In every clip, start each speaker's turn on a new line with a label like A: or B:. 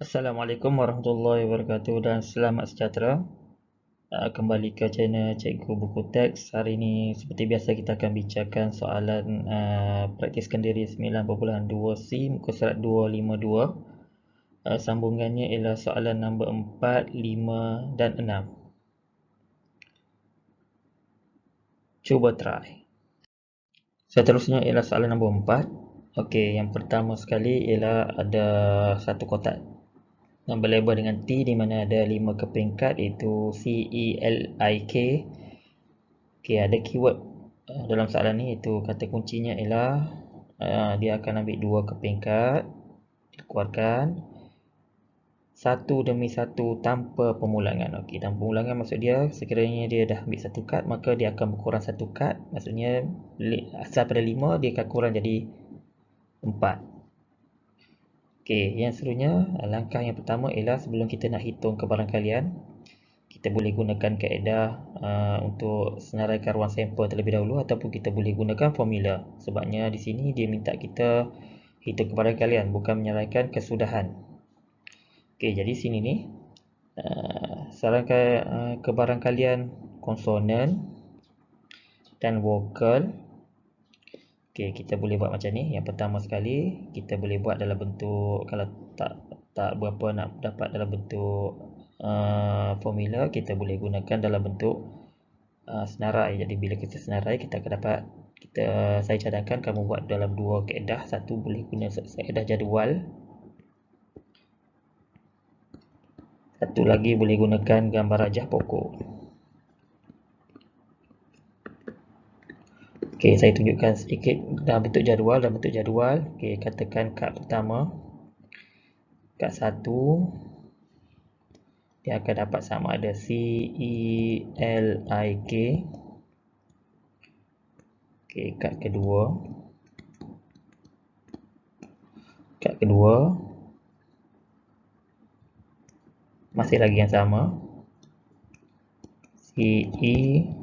A: Assalamualaikum warahmatullahi wabarakatuh dan selamat sejahtera. Kembali ke channel Cikgu Buku Teks. Hari ini seperti biasa kita akan bincangkan soalan praktis kendiri 9.2C muka surat 252. Sambungannya ialah soalan nombor 4, 5 dan 6. Cuba try. Seterusnya ialah soalan nombor 4. Okey, yang pertama sekali ialah ada satu kotak yang berlabel dengan T di mana ada 5 keping kad iaitu CELIK. Okey, ada keyword dalam soalan ni iaitu kata kuncinya ialah dia akan ambil 2 keping kad, dikeluarkan satu demi satu tanpa pemulangan. Okey, tanpa pemulangan maksud dia sekiranya dia dah ambil satu kad maka dia akan berkurang satu kad. Maksudnya asal pada 5 dia akan kurang jadi 4. Okey, yang seterusnya langkah yang pertama ialah sebelum kita nak hitung kebarangkalian, kita boleh gunakan kaedah untuk senaraikan ruang sampel terlebih dahulu ataupun kita boleh gunakan formula. Sebabnya di sini dia minta kita hitung kebarangkalian bukan menyeraikan kesudahan. Okey, jadi sini ni sarankan kebarangkalian konsonan dan vokal. Okey, kita boleh buat macam ni. Yang pertama sekali kita boleh buat dalam bentuk, kalau tak berapa nak dapat dalam bentuk formula, kita boleh gunakan dalam bentuk senarai. Jadi bila kita senarai kita akan dapat, saya cadangkan kamu buat dalam dua kaedah. Satu boleh guna kaedah jadual, satu lagi boleh gunakan gambar rajah pokok. Okey, saya tunjukkan sedikit dalam bentuk jadual. Okey, katakan kad pertama, kad 1 dia akan dapat sama ada CELIK. Okey, kad kedua masih lagi yang sama, CELIK.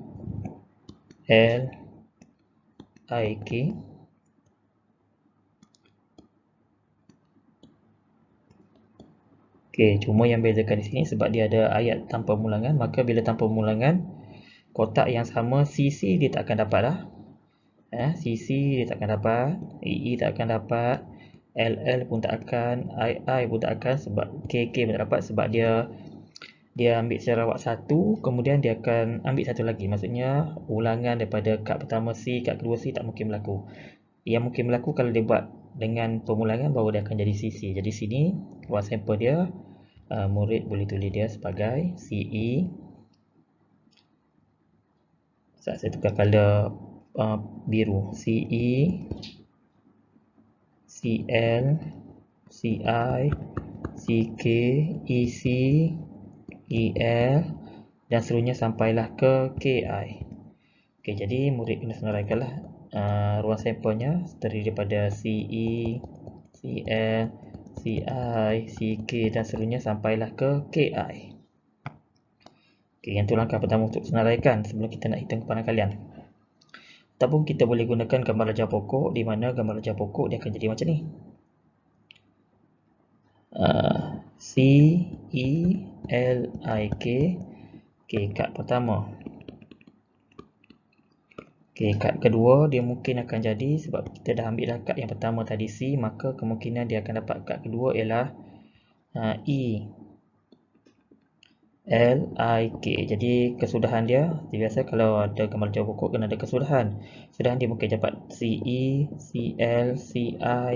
A: Okey, cuma yang bezakan di sini sebab dia ada ayat tanpa mulangan, maka bila tanpa mulangan kotak yang sama CC dia tak akan dapat dah. CC dia tak akan dapat, EE tak akan dapat, LL pun tak akan, II pun tak akan, sebab KK pun tak dapat sebab dia ambil Sarawak satu, kemudian dia akan ambil satu lagi. Maksudnya ulangan daripada kad pertama C, kad kedua C tak mungkin berlaku. Yang mungkin berlaku kalau dia buat dengan pemulangan baru dia akan jadi CC. Jadi sini ruang sampel dia, murid boleh tulis dia sebagai CE. Saya tukar color biru, CE, CL, CI, CK, EC, EL dan seterusnya sampailah ke KI. Okey, jadi murid kena senaraikanlah ruang sampelnya terdiri daripada CE, CL, CI, CK dan seterusnya sampailah ke KI. Okey, yang tu langkah pertama untuk senaraikan sebelum kita nak hitung kebarangkalian. Ataupun kita boleh gunakan gambar rajah pokok, di mana gambar rajah pokok dia akan jadi macam ni. CELIK. Okey, kad pertama. Okey, kad kedua dia mungkin akan jadi sebab kita dah ambil dah kad yang pertama tadi C, maka kemungkinan dia akan dapat kad kedua ialah E. LIK. Jadi kesudahan dia biasa kalau ada gambar rajah pokok kena ada kesudahan. Kesudahan dia mungkin dapat CE, CL, CI,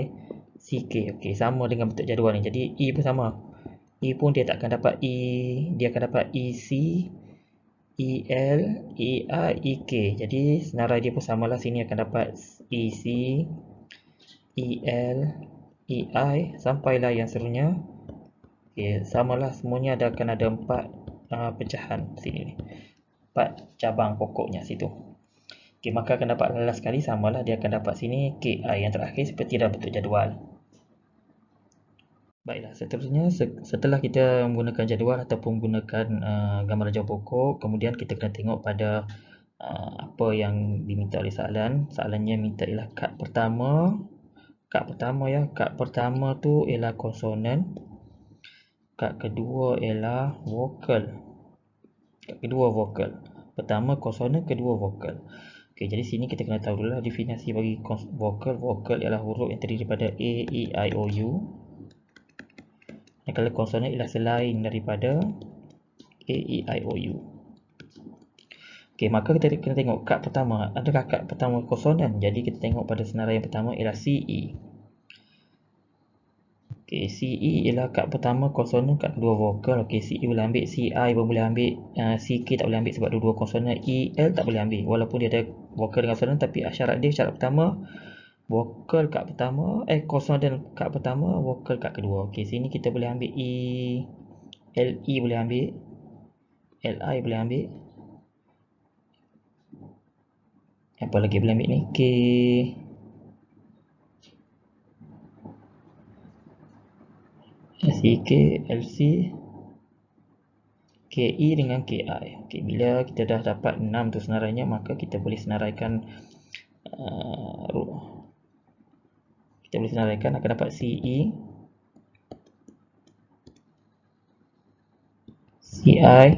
A: CK. Okey, sama dengan bentuk jadual ni. Jadi E pun sama. E pun dia tak akan dapat E, dia akan dapat EC, EL, EI, EK. Jadi senarai dia pun samalah, sini akan dapat EC, EL, EI sampailah yang seterusnya. Okey, samalah semuanya akan ada 4 pecahan sini ni. 4 cabang pokoknya situ. Okey, maka akan dapat last sekali samalah, dia akan dapat sini KI yang terakhir seperti dalam bentuk jadual. Baiklah, seterusnya setelah kita menggunakan jadual ataupun menggunakan gambar rajah pokok, kemudian kita kena tengok pada apa yang diminta oleh soalan. Soalannya minta ialah kad pertama. Kad pertama tu ialah konsonan. Kad kedua ialah vokal. Kad kedua vokal. Pertama konsonan, kedua vokal. Okey, jadi sini kita kena tahu dulu definisi bagi vokal. Vokal ialah huruf yang terdiri daripada A, E, I, O, U. Dan kalau konsonan ialah selain daripada A, E, I, O, U. Okey, maka kita kena tengok kad pertama. Adakah kad pertama konsonan? Jadi kita tengok pada senarai yang pertama ialah CE. Okey, CE ialah kad pertama konsonan, kad kedua vokal. Okey, CE boleh ambil, CI pun boleh ambil, CK tak boleh ambil sebab dua-dua konsonan. EL tak boleh ambil walaupun dia ada vokal dengan konsonan, tapi syarat dia, syarat pertama vokal kad pertama, konsonan kad pertama, vokal kad kedua. Okey, sini kita boleh ambil E, LE boleh ambil, LI boleh ambil. Apa lagi boleh ambil ni? K, CK, LC, KE dengan KI. Okey, bila kita dah dapat 6 tu senarainya, maka kita boleh senaraikan akan dapat CE, CI,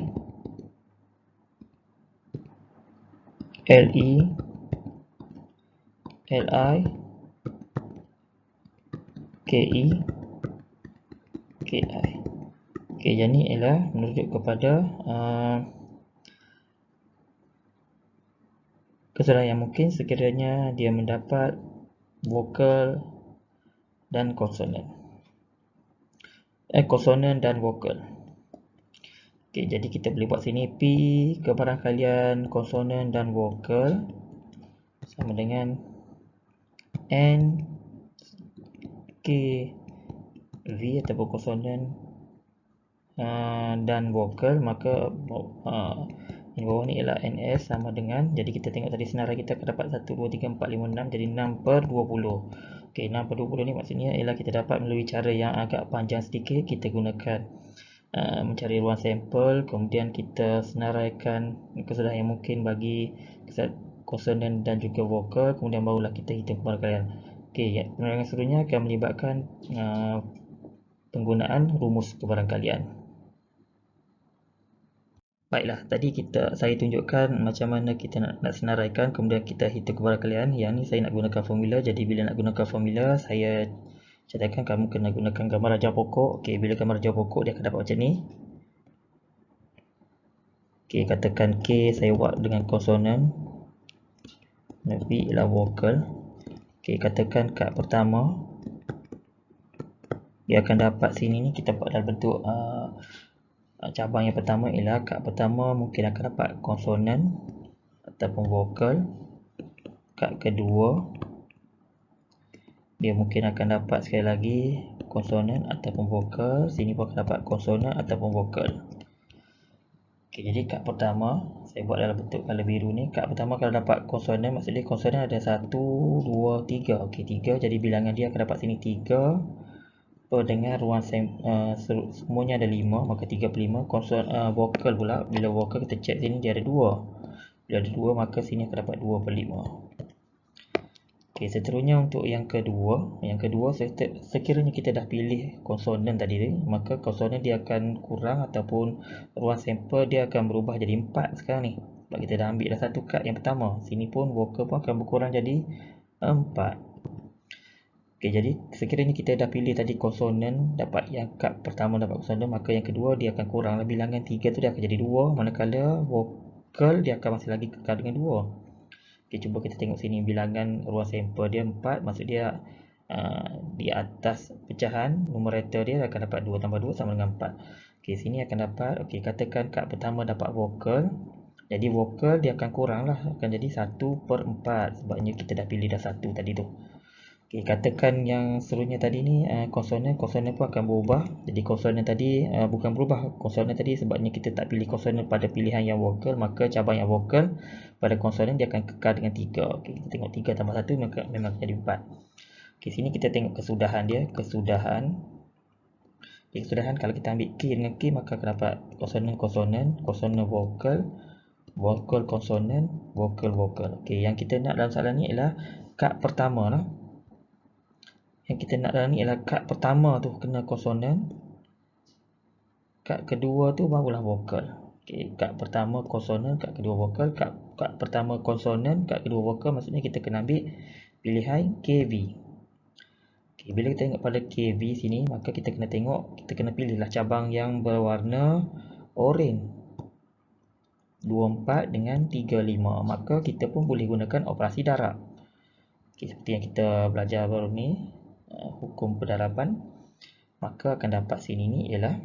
A: LE, LI, KE, KI. Okey, yang ni ialah merujuk kepada kesalahan yang mungkin sekiranya dia mendapat vokal dan konsonan. Konsonan dan vokal. Okey, jadi kita boleh buat sini P kebarangkalian konsonan dan vokal sama dengan N K V ataupun konsonan dan vokal, maka yang bawah ni ialah NS sama dengan, jadi kita tengok tadi senarai kita akan dapat 1, 2, 3, 4, 5, 6, jadi 6/20. Okey, 6/20 ni maksudnya ialah kita dapat melalui cara yang agak panjang sedikit. Kita gunakan mencari ruang sampel, kemudian kita senaraikan kesalahan yang mungkin bagi konsonan dan juga vokal, kemudian barulah kita hitung kebarangkalian. Okey, penerangan seterusnya akan melibatkan penggunaan rumus kebarangkalian. Baiklah, tadi saya tunjukkan macam mana kita nak senaraikan, kemudian kita hitung kebarangkalian. Yang ni saya nak gunakan formula. Jadi bila nak gunakan formula, saya catatkan kamu kena gunakan gambar rajah pokok. Okey, bila gambar rajah pokok dia akan dapat macam ni. Okey, katakan K saya buat dengan konsonan, V ialah vokal. Okey, katakan kad pertama dia akan dapat sini ni, kita buat dalam bentuk cabang yang pertama ialah kad pertama mungkin akan dapat konsonan ataupun vokal. Kad kedua dia mungkin akan dapat sekali lagi konsonan ataupun vokal. Sini pun akan dapat konsonan ataupun vokal. Okey, jadi kad pertama saya buat dalam bentuk color biru ni. Kad pertama kalau dapat konsonan, maksudnya konsonan ada 1, 2, 3. Okey, 3, jadi bilangan dia akan dapat sini 3 dengan ruang semuanya ada 5, maka 3/5. Vokal pula, bila vokal kita check sini dia ada 2. Bila ada 2, maka sini akan dapat 2/5. Okey, seterusnya untuk yang kedua. Yang kedua, sekiranya kita dah pilih konsonan tadi ni, maka konsonan dia akan kurang ataupun ruang sampel dia akan berubah jadi 4 sekarang ni. Sebab kita dah ambil dah satu kad yang pertama. Sini pun vokal pun akan berkurang jadi 4. Okey, jadi sekiranya kita dah pilih tadi konsonan, dapat yang kad pertama dapat konsonan, maka yang kedua dia akan kurang bilangan 3 tu dia akan jadi 2, manakala vokal dia akan masih lagi kekal dengan 2. Okey, cuba kita tengok sini bilangan ruang sampel dia 4, maksud dia di atas pecahan numerator dia akan dapat 2 tambah 2 sama dengan 4. Okey, sini akan dapat, okey, katakan kad pertama dapat vokal. Jadi vokal dia akan kurang lah, akan jadi 1/4 sebabnya kita dah pilih dah 1 tadi tu. Okey, katakan yang seterusnya tadi ni konsonan pun akan berubah. Jadi konsonan tadi bukan berubah, konsonan tadi sebabnya kita tak pilih konsonan pada pilihan yang vokal, maka cabang yang vokal pada konsonan dia akan kekal dengan 3. Okey, kita tengok 3 tambah 1 maka memang jadi 4. Okey, sini kita tengok kesudahan dia, kesudahan kalau kita ambil K dengan K, maka akan dapat konsonan vokal, vokal konsonan, vokal. Okey, yang kita nak dalam soalan ni ialah kad pertama lah. Yang kita nak dalam ni ialah kad pertama tu kena konsonan, kad kedua tu barulah vokal. Okay, kad pertama konsonan, kad kedua vokal. Kad pertama konsonan, kad kedua vokal, maksudnya kita kena ambil pilihan KV. Okay, bila kita tengok pada KV sini, maka kita kena tengok, kita kena pilihlah cabang yang berwarna oranye, 24 dengan 35. Maka kita pun boleh gunakan operasi darab. Okay, seperti yang kita belajar baru ni, hukum pendaraban. Maka akan dapat sini ni ialah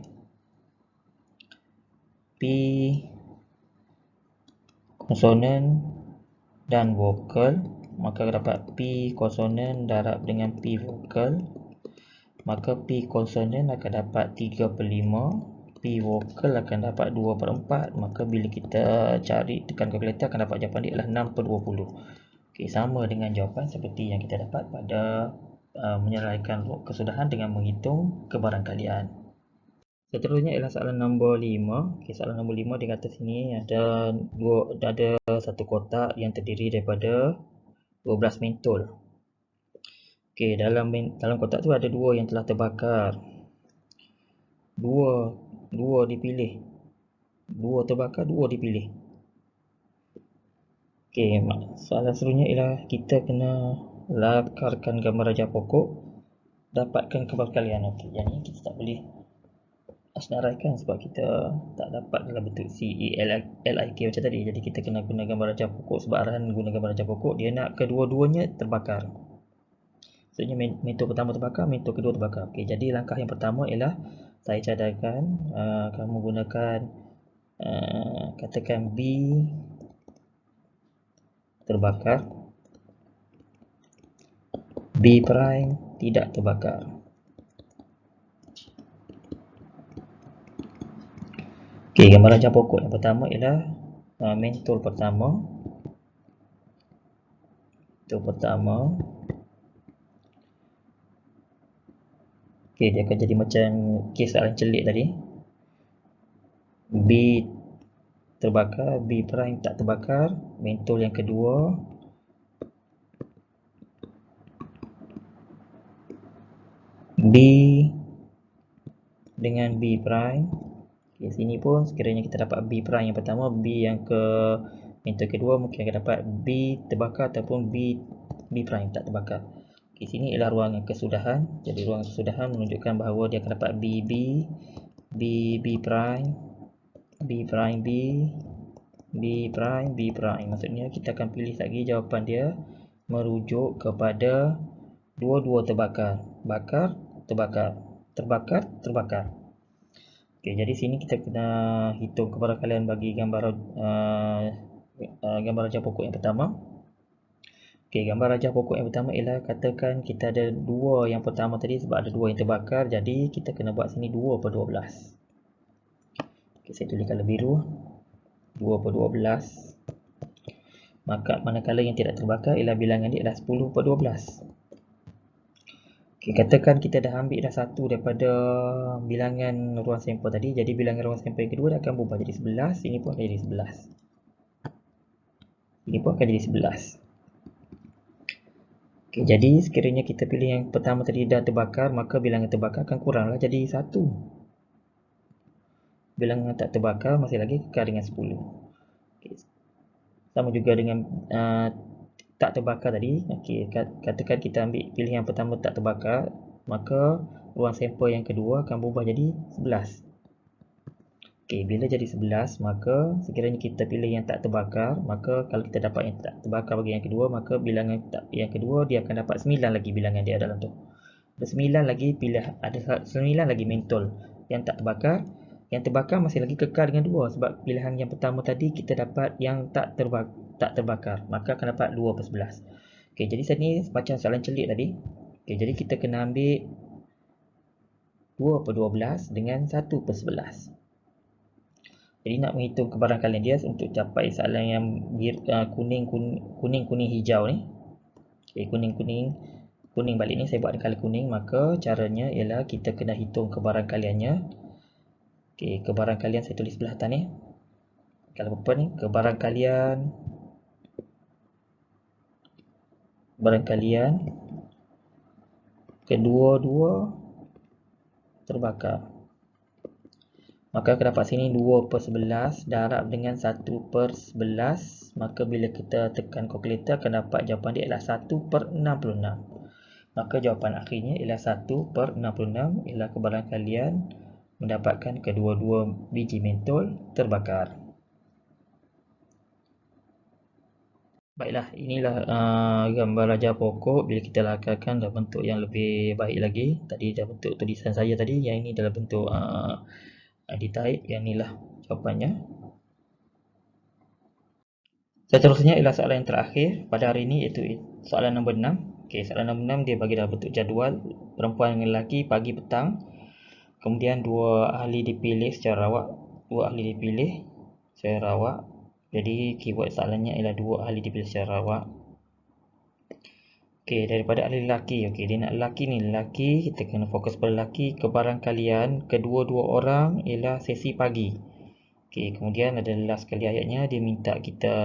A: P konsonan dan vokal. Maka dapat P konsonan darab dengan P vokal. Maka P konsonan akan dapat 3/5, P vokal akan dapat 2/4. Maka bila kita cari tekan kalkulator akan dapat jawapan dia adalah 6/20. Okay, sama dengan jawapan seperti yang kita dapat pada menyelesaikan kesudahan dengan menghitung kebarangkalian. Seterusnya ialah soalan nombor 5. Okay, soalan nombor 5 di atas sini ada satu kotak yang terdiri daripada 12 mentol. Okay, dalam kotak tu ada 2 yang telah terbakar. Dua dipilih. 2 terbakar, 2 dipilih. Okay, soalan seterusnya ialah kita kena lakarkan gambar rajah pokok, dapatkan kebarangkalian. Okay, yang ni kita tak boleh senaraikan sebab kita tak dapat dalam bentuk CELIK macam tadi. Jadi kita kena guna gambar rajah pokok. Sebab arahan guna gambar rajah pokok, dia nak kedua-duanya terbakar. Maksudnya mentol pertama terbakar, mentol kedua terbakar. Okay, jadi langkah yang pertama ialah saya cadangkan kamu gunakan katakan B terbakar, B prime tidak terbakar. Okay, gambar rajah pokok yang pertama ialah mentol pertama. Okay, dia akan jadi macam kes soalan celik tadi. B terbakar, B prime tak terbakar. Mentol yang kedua, B dengan B prime. Okay, sini pun sekiranya kita dapat B prime yang pertama, B yang ke mentol kedua, mungkin akan dapat B terbakar ataupun B prime tak terbakar. Okay, sini ialah ruangan kesudahan. Jadi ruangan kesudahan menunjukkan bahawa dia akan dapat B prime, B prime B, B prime B prime. Maksudnya kita akan pilih lagi jawapan dia merujuk kepada dua-dua terbakar. Bakar, terbakar. Terbakar, terbakar. Okey, jadi sini kita kena hitung kebarangkalian bagi gambar rajah pokok yang pertama. Okey, gambar rajah pokok yang pertama ialah katakan kita ada 2 yang pertama tadi sebab ada 2 yang terbakar. Jadi kita kena buat sini 2/12. Okey, saya tulis color biru. 2/12. Maka manakala yang tidak terbakar ialah bilangan dia adalah 10/12. Okay, katakan kita dah ambil dah satu daripada bilangan ruang sampel tadi. Jadi bilangan ruang sampel yang kedua dah akan berubah jadi 11. Ini pun akan jadi 11. Ini pun akan jadi 11. Okay, jadi sekiranya kita pilih yang pertama tadi dah terbakar, maka bilangan terbakar akan kuranglah jadi 1. Bilangan tak terbakar masih lagi kekal dengan 10. Okay. Sama juga dengan tak terbakar tadi. Okey, katakan kita ambil pilih yang pertama tak terbakar, maka ruang sampel yang kedua akan berubah jadi 11. Okey, bila jadi 11, maka sekiranya kita pilih yang tak terbakar, maka kalau kita dapat yang tak terbakar bagi yang kedua, maka bilangan yang kedua dia akan dapat 9 lagi bilangan dia dalam tu. Ada 9 lagi ada 9 lagi mentol yang tak terbakar. Yang terbakar masih lagi kekal dengan 2 sebab pilihan yang pertama tadi kita dapat yang tak terbakar, maka akan dapat 2/11. Okey, jadi sini macam soalan celik tadi. Okey, jadi kita kena ambil 2/12 dengan 1/11. Jadi nak menghitung kebarangkalian dia untuk capai soalan yang kuning hijau ni. Okey, kuning balik ni saya buat dengan color kuning, maka caranya ialah kita kena hitung kebarangkaliannya. Okey, kebarangkalian saya tulis sebelah atas ni. Kalau apa ni, kebarangkalian kedua-dua terbakar. Maka akan dapat sini 2/11 darab dengan 1/11. Maka bila kita tekan kalkulator akan dapat jawapan dia ialah 1/66. Maka jawapan akhirnya ialah 1/66 ialah kebaran kalian mendapatkan kedua-dua biji mentol terbakar. Baiklah, inilah gambar raja pokok bila kita lakarkan dalam bentuk yang lebih baik lagi. Tadi dah bentuk tulisan saya tadi, yang ini dalam bentuk detail. Yang inilah jawapannya. Seterusnya ialah soalan yang terakhir pada hari ini, iaitu soalan nombor 6. Okey, soalan nombor 6 dia bagi dalam bentuk jadual perempuan dengan lelaki pagi petang. Kemudian dua ahli dipilih secara rawak. Jadi keyword soalannya ialah dua ahli dipilih secara rawak. Okey, daripada ahli lelaki. Okey, dia nak lelaki ni. Lelaki, kita kena fokus pada lelaki. Kebaran kalian kedua-dua orang ialah sesi pagi. Okey, kemudian ada last sekali ayatnya, dia minta kita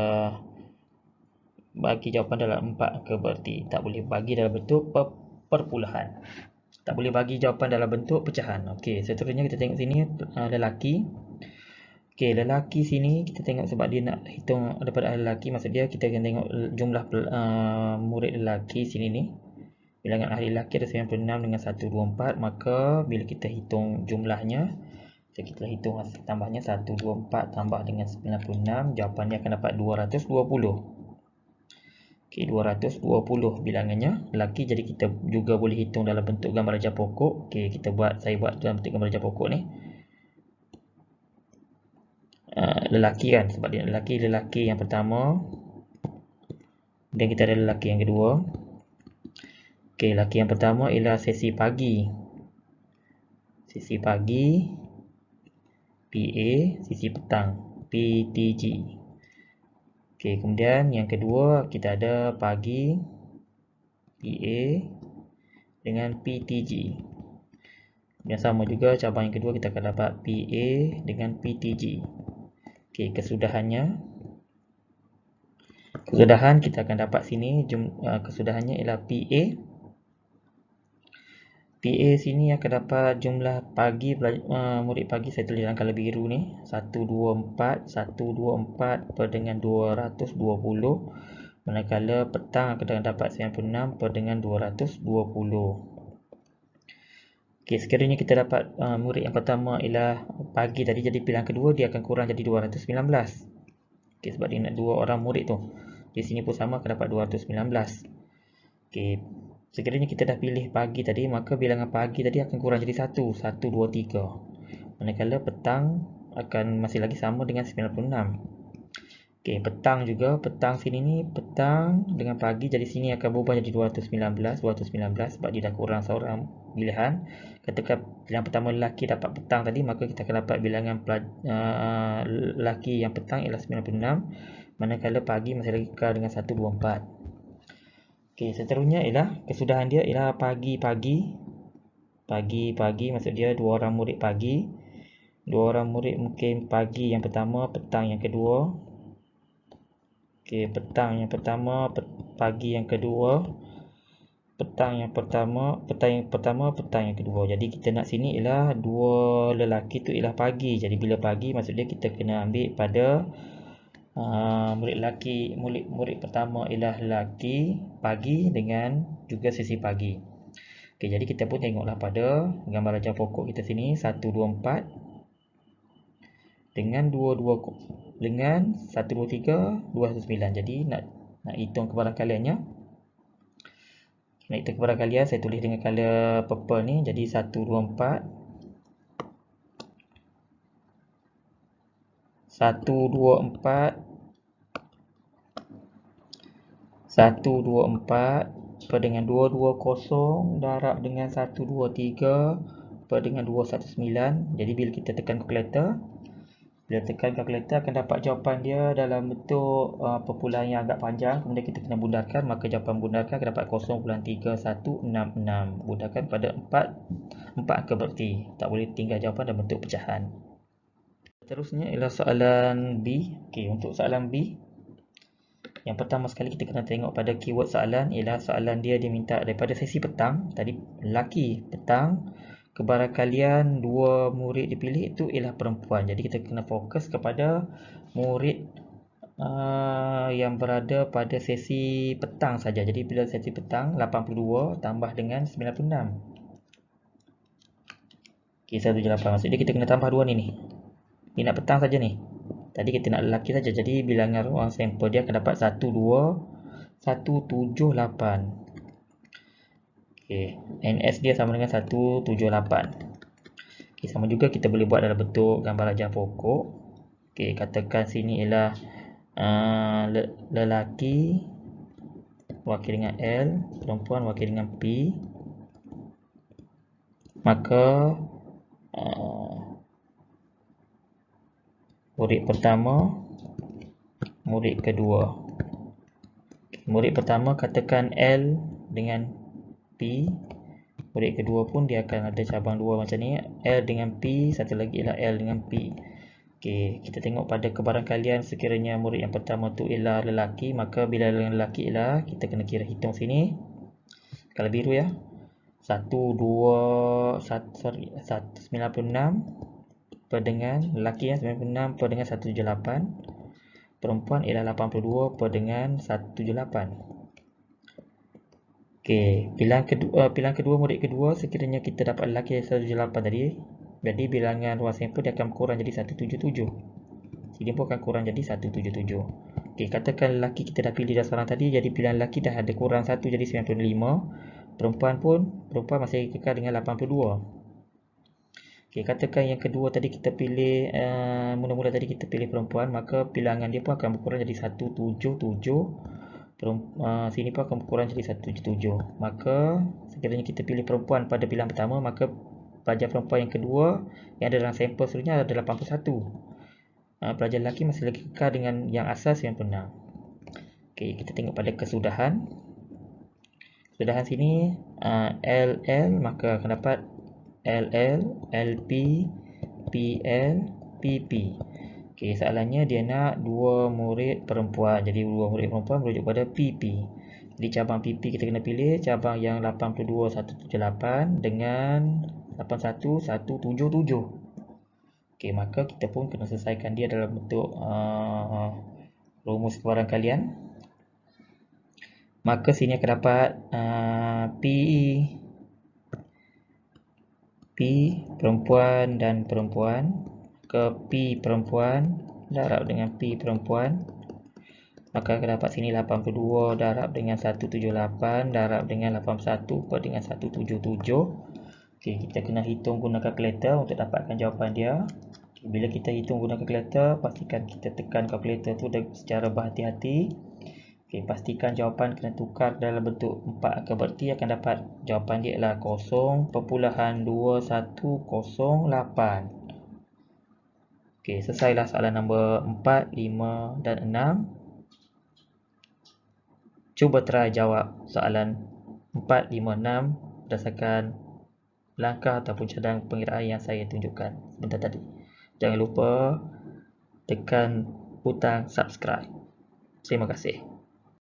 A: bagi jawapan dalam 4 angka berarti. Tak boleh bagi dalam bentuk perpuluhan. Tak boleh bagi jawapan dalam bentuk pecahan. Okey, seterusnya kita tengok sini lelaki. Okey, lelaki sini kita tengok sebab dia nak hitung daripada lelaki, maksud dia kita akan tengok jumlah murid lelaki sini ni. Bilangan ahli lelaki ada 96 dengan 124, maka bila kita hitung jumlahnya, kita hitung hasil tambahnya 124 tambah dengan 96, jawapannya akan dapat 220. Okey, 220 bilangannya lelaki, jadi kita juga boleh hitung dalam bentuk gambar raja pokok. Okey, saya buat dalam bentuk gambar raja pokok ni. Lelaki kan, sebab dia lelaki yang pertama, dan kita ada lelaki yang kedua. Okey, lelaki yang pertama ialah sesi pagi. Sesi pagi PA, sesi petang PTG. Okey, kemudian yang kedua kita ada pagi PA dengan PTG. Dan sama juga cabang yang kedua kita akan dapat PA dengan PTG. Okey, kesudahan kita akan dapat sini kesudahannya ialah PA sini akan dapat jumlah pagi murid pagi, saya tulis dalam colour biru ni, 124 per dengan 220, manakala petang akan dapat 96 per dengan 220. Okey, sekiranya kita dapat murid yang pertama ialah pagi tadi, jadi pilihan kedua dia akan kurang jadi 219. Okey, sebab dia nak dua orang murid tu. Di sini pun sama akan dapat 219. Okey, sekiranya kita dah pilih pagi tadi, maka bilangan pagi tadi akan kurang jadi 1, 2, 3. Manakala petang akan masih lagi sama dengan 96. Okey, petang juga, petang sini ni, petang dengan pagi, jadi sini akan berubah jadi 219 sebab dia dah kurang seorang pilihan. Katakan pilihan pertama lelaki dapat petang tadi, maka kita akan dapat bilangan lelaki yang petang ialah 96, manakala pagi masih lagi kekal dengan 124. Okey, seterusnya ialah kesudahan dia ialah pagi-pagi, maksud dia dua orang murid pagi. Dua orang murid mungkin pagi yang pertama, petang yang kedua. Okey, petang yang pertama, pagi yang kedua, petang yang pertama, petang yang kedua. Jadi kita nak sini ialah dua lelaki tu ialah pagi. Jadi bila pagi maksud dia kita kena ambil pada murid pertama ialah lelaki pagi dengan juga sesi pagi. Okey, jadi kita pun tengoklah pada gambar raja pokok kita sini, 124 dengan 22 dengan 123 219. Jadi nak hitung kebaran kaliannya. Nak hitung kebaran kalian, saya tulis dengan color purple ni. Jadi 124 per dengan 220 darab dengan 123 per dengan 219. Jadi bila kita tekan kalkulator, akan dapat jawapan dia dalam bentuk perpuluhan yang agak panjang. Kemudian kita kena bundarkan, maka jawapan bundarkan akan dapat 0.3166. Bundarkan pada 4 angka berarti. Tak boleh tinggal jawapan dalam bentuk pecahan. Seterusnya ialah soalan B. Okey, untuk soalan B, yang pertama sekali kita kena tengok pada keyword soalan ialah soalan dia diminta daripada sesi petang. Tadi lelaki petang, kebarangkalian dua murid dipilih itu ialah perempuan. Jadi kita kena fokus kepada murid yang berada pada sesi petang saja. Jadi bila sesi petang 82 tambah dengan 96. Okey, 178. Maksudnya kita kena tambah 2 ni. Ni nak petang saja ni. Tadi kita nak lelaki saja. Jadi bilangan ruang sampel dia akan dapat 178. Okey, NS dia sama dengan 178. Okey, sama juga kita boleh buat dalam bentuk gambar rajah pokok. Okey, katakan sini ialah lelaki wakil dengan L, perempuan wakil dengan P. Maka murid pertama, murid kedua. Murid pertama katakan L dengan P. Murid kedua pun dia akan ada cabang dua macam ni, L dengan P, satu lagi ialah L dengan P. Okey, kita tengok pada kebarangkalian sekiranya murid yang pertama tu ialah lelaki, maka bila lelaki ialah kita kena kira hitung sini. Kalau biru ya. 196 per dengan lelaki ya, 96 per dengan 178. Perempuan ialah 82 per dengan 178. Okey, pilihan kedua murid kedua sekiranya kita dapat lelaki 178 tadi. Jadi bilangan ruang sampel dia akan kurang jadi 177. Sini pun akan kurang jadi 177. Okey, katakan lelaki kita dah pilih dah seorang tadi, jadi pilihan lelaki dah ada kurang 1 jadi 95. Perempuan masih kekal dengan 82. Okey, katakan yang kedua tadi kita pilih mula-mula tadi kita pilih perempuan, maka bilangan dia pun akan berkurang jadi 177. Sini pun akan berkurang jadi 177. Maka sekiranya kita pilih perempuan pada pilihan pertama, maka pelajar perempuan yang kedua yang ada dalam sampel seterusnya ada 81. Pelajar lelaki masih lagi kekal dengan yang asal 96. Okey, kita tengok pada kesudahan. Kesudahan sini LL, maka akan dapat LL, LP, PL, PP. Okey, soalannya dia nak dua murid perempuan. Jadi dua murid perempuan merujuk pada PP. Jadi cabang PP kita kena pilih cabang yang 82 178 dengan 81 177. Okey, maka kita pun kena selesaikan dia dalam bentuk rumus kebarangkalian. Maka sini akan dapat P perempuan dan perempuan ke P perempuan darab dengan P perempuan, maka akan dapat sini 82 darab dengan 178 darab dengan 81 per dengan 177. Okey, kita kena hitung gunakan kalkulator untuk dapatkan jawapan dia. Okay, bila kita hitung gunakan kalkulator, pastikan kita tekan kalkulator tu secara berhati-hati. Okey, pastikan jawapan kena tukar dalam bentuk 4 angka berarti akan dapat jawapan dia ialah 0.2108. Okey, selesailah soalan nombor 4, 5 dan 6. Cuba try jawab soalan 4, 5, 6 berdasarkan langkah ataupun cadang pengiraan yang saya tunjukkan sebentar tadi. Jangan lupa tekan butang subscribe. Terima kasih.